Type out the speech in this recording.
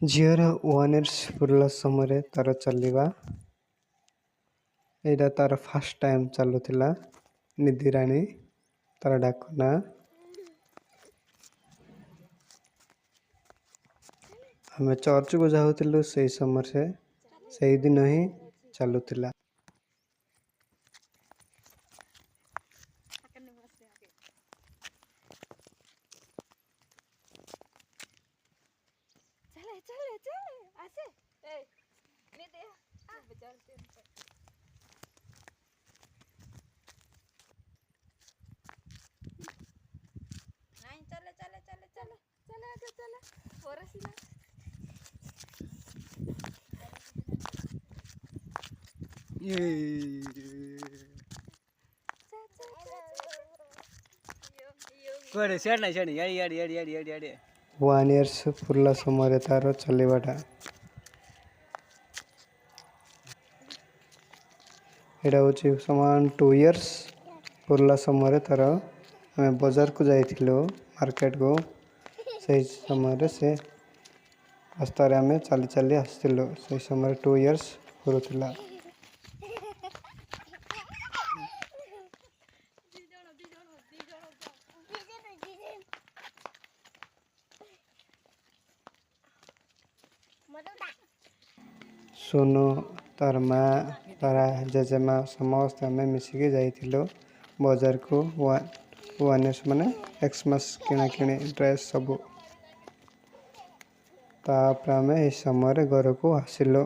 झीर 1 years पूरा समय तार चलवा यहाँ तार फास्ट टाइम चलुला निधि राणी तार डाक ना आम चर्च को जाऊलु से समय से सही दिन ही चलुला। वन इयर्स पूरा समय तार चलवाटा यहाँ हूँ समान 2 years पूरा समय तार आम बाजार को जाइलु मार्केट को सही समय से रास्तार आम चली चली आसलु से समय 2 years पूरा सोनू तार माँ तार जेजेमा समस्त आम मिसिकी जाइलु बाजार को 1 years माने एक्समास किना किणी ड्रेस सबू तापर आम यह समय घर को आसिलु।